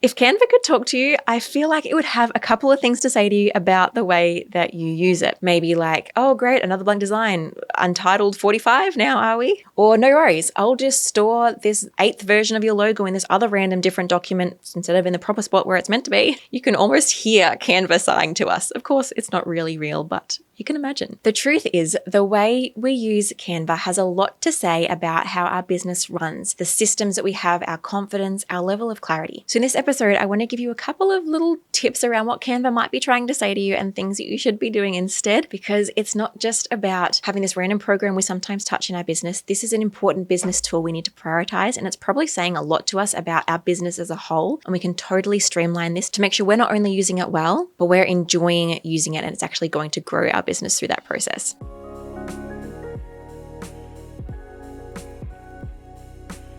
If Canva could talk to you, I feel like it would have a couple of things to say to you about the way that you use it. Maybe like, oh, great, another blank design. Untitled 45 now, are we? Or no worries, I'll just store this 8th version of your logo in this other random different document instead of in the proper spot where it's meant to be. You can almost hear Canva sighing to us. Of course, it's not really real, but you can imagine. The truth is, the way we use Canva has a lot to say about how our business runs, the systems that we have, our confidence, our level of clarity. So in this episode, I want to give you a couple of little tips around what Canva might be trying to say to you and things that you should be doing instead, because it's not just about having this random program we sometimes touch in our business. This is an important business tool we need to prioritize, and it's probably saying a lot to us about our business as a whole, and we can totally streamline this to make sure we're not only using it well, but we're enjoying using it and it's actually going to grow our business through that process.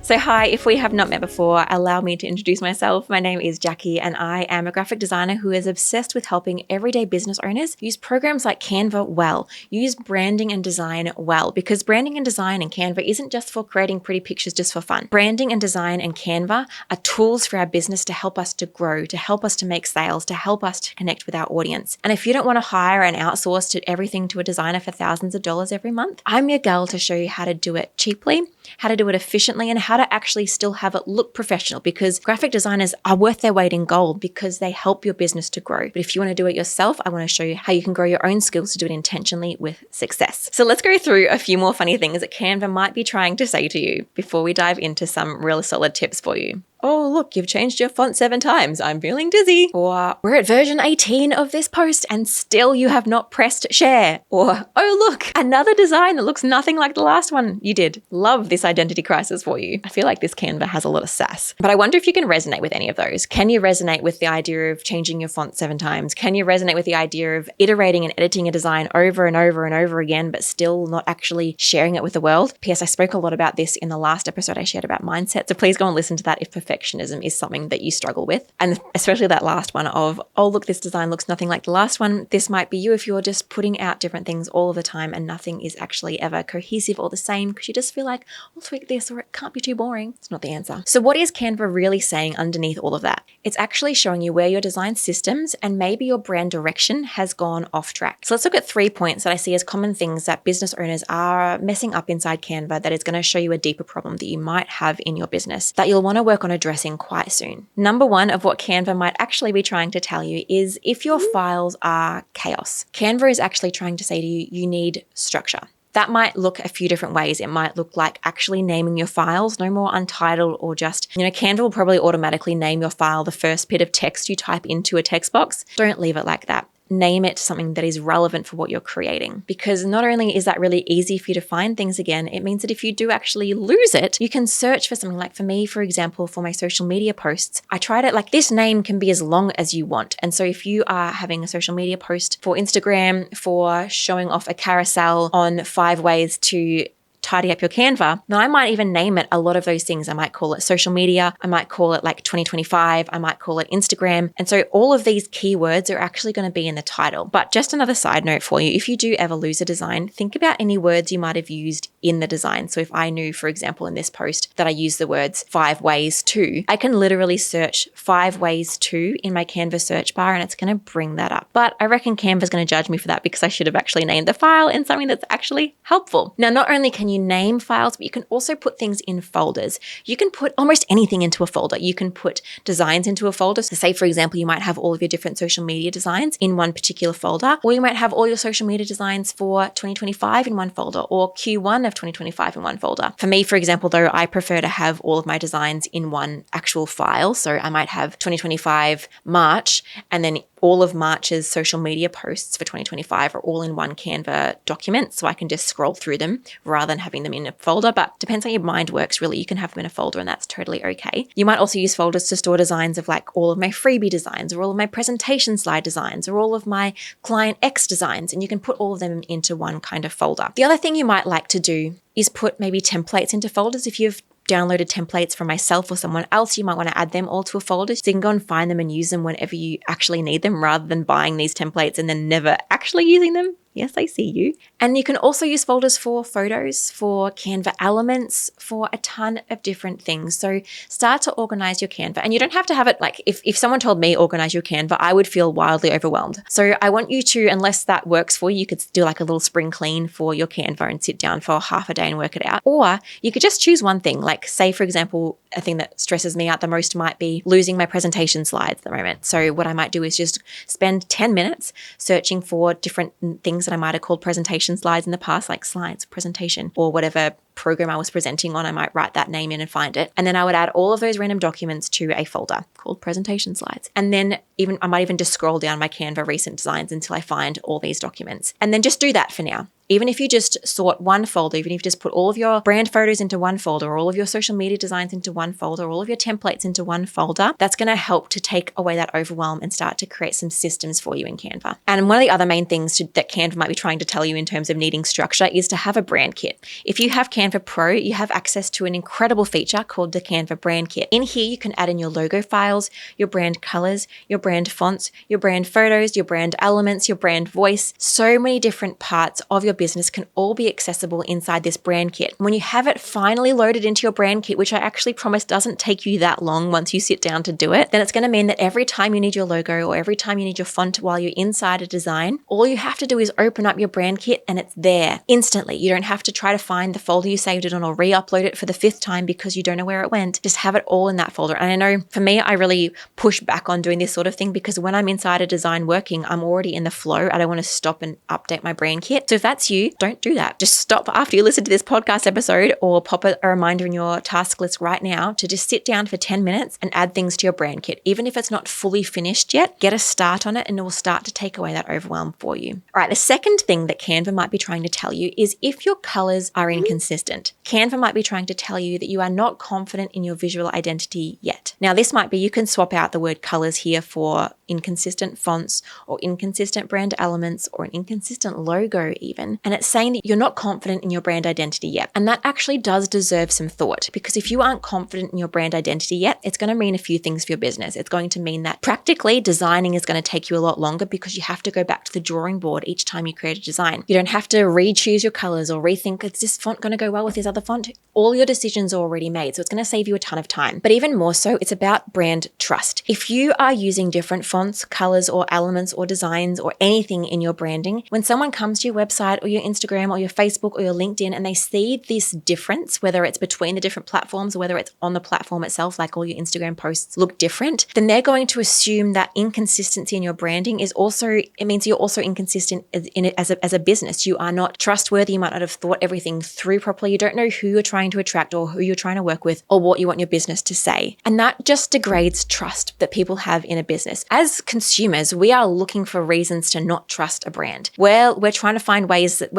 So hi, if we have not met before, allow me to introduce myself. My name is Jacqui and I am a graphic designer who is obsessed with helping everyday business owners use programs like Canva well, use branding and design well, because branding and design in Canva isn't just for creating pretty pictures just for fun. Branding and design and Canva are tools for our business to help us to grow, to help us to make sales, to help us to connect with our audience. And if you don't want to hire and outsource everything to a designer for thousands of dollars every month, I'm your girl to show you how to do it cheaply, how to do it efficiently, and how to actually still have it look professional, because graphic designers are worth their weight in gold because they help your business to grow. But if you want to do it yourself, I want to show you how you can grow your own skills to do it intentionally with success. So let's go through a few more funny things that Canva might be trying to say to you before we dive into some really solid tips for you. Oh, look, you've changed your font 7 times. I'm feeling dizzy. Or we're at version 18 of this post and still you have not pressed share. Or, oh, look, another design that looks nothing like the last one you did. Love this identity crisis for you. I feel like this Canva has a lot of sass. But I wonder if you can resonate with any of those. Can you resonate with the idea of changing your font 7 times? Can you resonate with the idea of iterating and editing a design over and over and over again, but still not actually sharing it with the world? P.S. I spoke a lot about this in the last episode I shared about mindset, so please go and listen to that if perfectionism is something that you struggle with. And especially that last one of, oh, look, this design looks nothing like the last one. This might be you if you're just putting out different things all of the time and nothing is actually ever cohesive or the same because you just feel like, I'll tweak this or it can't be too boring. It's not the answer. So what is Canva really saying underneath all of that? It's actually showing you where your design systems and maybe your brand direction has gone off track. So let's look at 3 points that I see as common things that business owners are messing up inside Canva that is going to show you a deeper problem that you might have in your business that you'll want to work on addressing quite soon. Number 1 of what Canva might actually be trying to tell you is if your files are chaos. Canva is actually trying to say to you, you need structure. That might look a few different ways. It might look like actually naming your files, no more untitled or just, Canva will probably automatically name your file the first bit of text you type into a text box. Don't leave it like that. Name it something that is relevant for what you're creating. Because not only is that really easy for you to find things again, it means that if you do actually lose it, you can search for something. Like for me, for example, for my social media posts, I tried it like this name can be as long as you want. And so if you are having a social media post for Instagram for showing off a carousel on 5 ways to tidy up your Canva, then I might even name it a lot of those things. I might call it social media. I might call it like 2025. I might call it Instagram. And so all of these keywords are actually going to be in the title. But just another side note for you, if you do ever lose a design, think about any words you might have used in the design. So if I knew, for example, in this post that I use the words 5 ways to, I can literally search 5 ways to in my Canva search bar and it's going to bring that up. But I reckon Canva's going to judge me for that because I should have actually named the file in something that's actually helpful. Now, not only can you name files, but you can also put things in folders. You can put almost anything into a folder. You can put designs into a folder. So say, for example, you might have all of your different social media designs in one particular folder, or you might have all your social media designs for 2025 in one folder, or Q1 of 2025 in one folder. For me, for example, though, I prefer to have all of my designs in one actual file. So I might have 2025 March, and then all of March's social media posts for 2025 are all in one Canva document. So I can just scroll through them rather than having them in a folder. But depends how your mind works, really. You can have them in a folder and that's totally okay. You might also use folders to store designs of like all of my freebie designs or all of my presentation slide designs or all of my client X designs. And you can put all of them into one kind of folder. The other thing you might like to do is put maybe templates into folders. If you've downloaded templates from myself or someone else, you might want to add them all to a folder so you can go and find them and use them whenever you actually need them rather than buying these templates and then never actually using them. Yes, I see you. And you can also use folders for photos, for Canva elements, for a ton of different things. So start to organize your Canva. And you don't have to have it like if someone told me organize your Canva, I would feel wildly overwhelmed. So I want you to, unless that works for you could do like a little spring clean for your Canva and sit down for half a day and work it out. Or you could just choose one thing. Like say, for example, a thing that stresses me out the most might be losing my presentation slides at the moment. So what I might do is just spend 10 minutes searching for different things that I might have called presentation slides in the past, like slides, presentation, or whatever program I was presenting on, I might write that name in and find it. And then I would add all of those random documents to a folder called presentation slides. And then I might even just scroll down my Canva recent designs until I find all these documents. And then just do that for now. Even if you just sort one folder, even if you just put all of your brand photos into one folder, or all of your social media designs into one folder, or all of your templates into one folder, that's going to help to take away that overwhelm and start to create some systems for you in Canva. And one of the other main things that Canva might be trying to tell you in terms of needing structure is to have a brand kit. If you have Canva Pro, you have access to an incredible feature called the Canva Brand Kit. In here, you can add in your logo files, your brand colors, your brand fonts, your brand photos, your brand elements, your brand voice. So many different parts of your business can all be accessible inside this brand kit. When you have it finally loaded into your brand kit, which I actually promise doesn't take you that long once you sit down to do it, then it's going to mean that every time you need your logo or every time you need your font while you're inside a design, all you have to do is open up your brand kit and it's there instantly. You don't have to try to find the folder you saved it on or re-upload it for the 5th time because you don't know where it went. Just have it all in that folder. And I know for me, I really push back on doing this sort of thing because when I'm inside a design working, I'm already in the flow. I don't want to stop and update my brand kit. So if that's you, don't do that. Just stop after you listen to this podcast episode or pop a reminder in your task list right now to just sit down for 10 minutes and add things to your brand kit. Even if it's not fully finished yet, get a start on it and it will start to take away that overwhelm for you. All right, the second thing that Canva might be trying to tell you is if your colors are inconsistent. Canva might be trying to tell you that you are not confident in your visual identity yet. Now, this might be, you can swap out the word colors here for inconsistent fonts or inconsistent brand elements or an inconsistent logo even. And it's saying that you're not confident in your brand identity yet. And that actually does deserve some thought because if you aren't confident in your brand identity yet, it's going to mean a few things for your business. It's going to mean that practically designing is going to take you a lot longer because you have to go back to the drawing board each time you create a design. You don't have to re-choose your colors or rethink, is this font going to go well with this other font? All your decisions are already made. So it's going to save you a ton of time. But even more so, it's about brand trust. If you are using different fonts, colors, or elements, or designs, or anything in your branding, when someone comes to your website or your Instagram or your Facebook or your LinkedIn and they see this difference, whether it's between the different platforms or whether it's on the platform itself, like all your Instagram posts look different, then they're going to assume that inconsistency in your branding is also, it means you're also inconsistent in it as a business. You are not trustworthy. You might not have thought everything through properly. You don't know who you're trying to attract or who you're trying to work with or what you want your business to say. And that just degrades trust that people have in a business. As consumers, we are looking for reasons to not trust a brand. We're trying to find ways that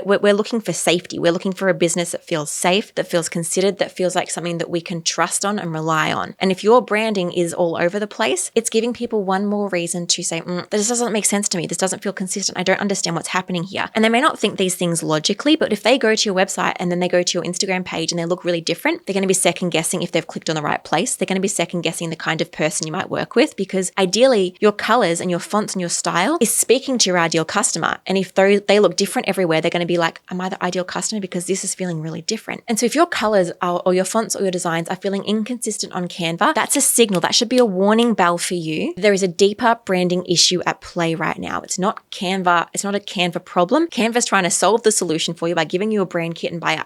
we're looking for safety. We're looking for a business that feels safe, that feels considered, that feels like something that we can trust on and rely on. And if your branding is all over the place, it's giving people one more reason to say, this doesn't make sense to me. This doesn't feel consistent. I don't understand what's happening here. And they may not think these things logically, but if they go to your website and then they go to your Instagram page and they look really different, they're going to be second guessing if they've clicked on the right place. They're going to be second guessing the kind of person you might work with because ideally your colors and your fonts and your style is speaking to your ideal customer. And if they look different everywhere, they're going to be like, am I the ideal customer because this is feeling really different? And so if your colors or your fonts or your designs are feeling inconsistent on Canva, that's a signal. That should be a warning bell for you. There is a deeper branding issue at play right now. It's not Canva. It's not a Canva problem. Canva's trying to solve the solution for you by giving you a brand kit and by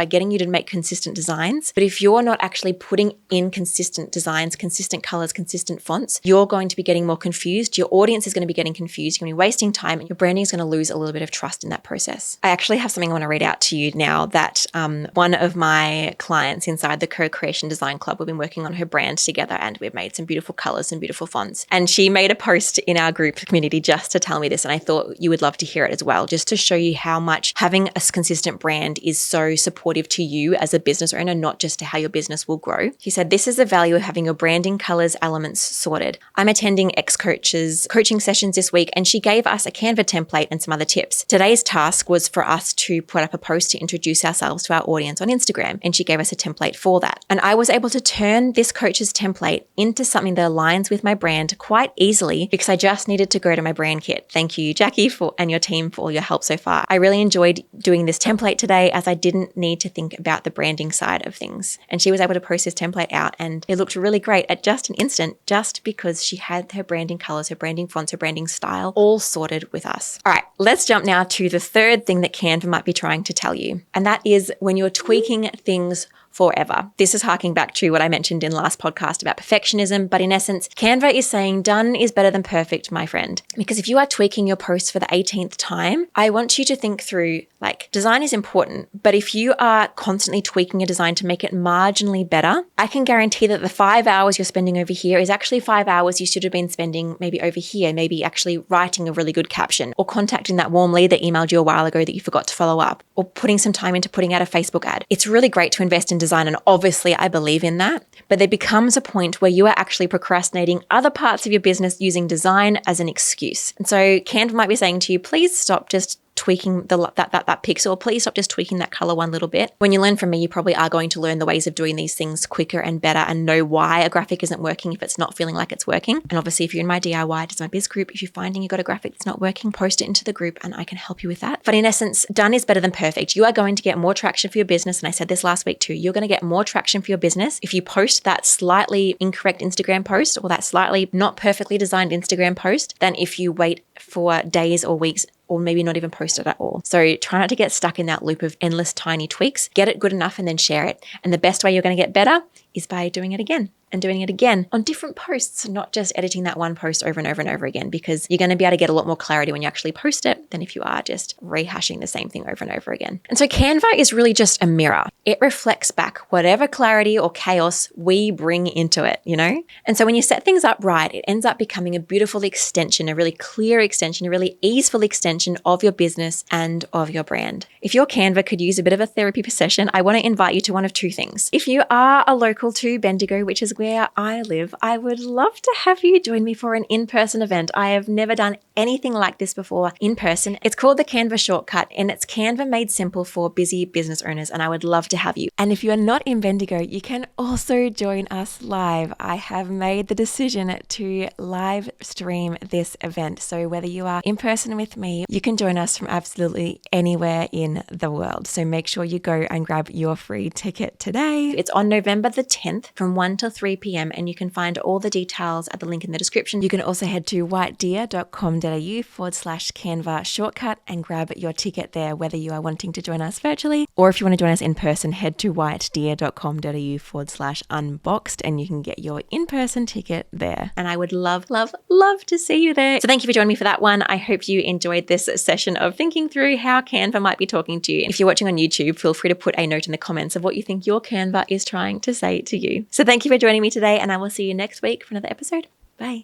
getting you to make consistent designs. But if you're not actually putting in consistent designs, consistent colors, consistent fonts, you're going to be getting more confused. Your audience is going to be getting confused. You're going to be wasting time and your branding is going to lose a little bit of trust in that process. I actually have something I want to read out to you now that one of my clients inside the Co-Creation Design Club, we've been working on her brand together and we've made some beautiful colors and beautiful fonts. And she made a post in our group community just to tell me this. And I thought you would love to hear it as well, just to show you how much having a consistent brand is so supportive to you as a business owner, not just to how your business will grow. She said, this is the value of having your branding, colors, elements sorted. I'm attending ex-coaches coaching sessions this week, and she gave us a Canva template and some other tips. Today's task was for us to put up a post to introduce ourselves to our audience on Instagram, and she gave us a template for that. And I was able to turn this coach's template into something that aligns with my brand quite easily because I just needed to go to my brand kit. Thank you, Jacqui, and your team for all your help so far. I really enjoyed doing this template today as I didn't need to think about the branding side of things. And she was able to post this template out, and it looked really great at just an instant, just because she had her branding colors, her branding fonts, her branding style all sorted with us. All right, let's jump now to the third thing that Canva might be trying to tell you. And that is when you're tweaking things forever. This is harking back to what I mentioned in last podcast about perfectionism, but in essence, Canva is saying done is better than perfect, my friend. Because if you are tweaking your post for the 18th time, I want you to think through, like, design is important, but if you are constantly tweaking a design to make it marginally better, I can guarantee that the 5 hours you're spending over here is actually 5 hours you should have been spending maybe over here, maybe actually writing a really good caption, or contacting that warm lead that emailed you a while ago that you forgot to follow up, or putting some time into putting out a Facebook ad. It's really great to invest in design, and obviously I believe in that, but there becomes a point where you are actually procrastinating other parts of your business using design as an excuse. And so Canva might be saying to you, please stop just tweaking that pixel. Please stop just tweaking that color one little bit. When you learn from me, you probably are going to learn the ways of doing these things quicker and better and know why a graphic isn't working if it's not feeling like it's working. And obviously, if you're in my DIY Design Biz group, if you're finding you've got a graphic that's not working, post it into the group and I can help you with that. But in essence, done is better than perfect. You are going to get more traction for your business. And I said this last week too, you're going to get more traction for your business if you post that slightly incorrect Instagram post or that slightly not perfectly designed Instagram post than if you wait for days or weeks or maybe not even post it at all. So try not to get stuck in that loop of endless tiny tweaks. Get it good enough and then share it. And the best way you're going to get better is by doing it again and doing it again on different posts, not just editing that one post over and over and over again, because you're going to be able to get a lot more clarity when you actually post it than if you are just rehashing the same thing over and over again. And so Canva is really just a mirror. It reflects back whatever clarity or chaos we bring into it, you know? And so when you set things up right, it ends up becoming a beautiful extension, a really clear extension, a really easeful extension of your business and of your brand. If your Canva could use a bit of a therapy session, I want to invite you to one of two things. If you are a local to Bendigo, which is where I live, I would love to have you join me for an in-person event. I have never done anything like this before in person. It's called the Canva Shortcut, and it's Canva Made Simple for busy business owners, and I would love to have you. And if you are not in Bendigo, you can also join us live. I have made the decision to live stream this event. So whether you are in person with me, you can join us from absolutely anywhere in the world. So make sure you go and grab your free ticket today. It's on November the 10th from 1 till 3 p.m. and you can find all the details at the link in the description. You can also head to whitedeer.com.au/Canva Shortcut and grab your ticket there, whether you are wanting to join us virtually or if you want to join us in person, head to whitedeer.com.au/unboxed and you can get your in-person ticket there. And I would love, love, love to see you there. So thank you for joining me for that one. I hope you enjoyed this session of thinking through how Canva might be talking to you. If you're watching on YouTube, feel free to put a note in the comments of what you think your Canva is trying to say to you. So thank you for joining me today, and I will see you next week for another episode. Bye.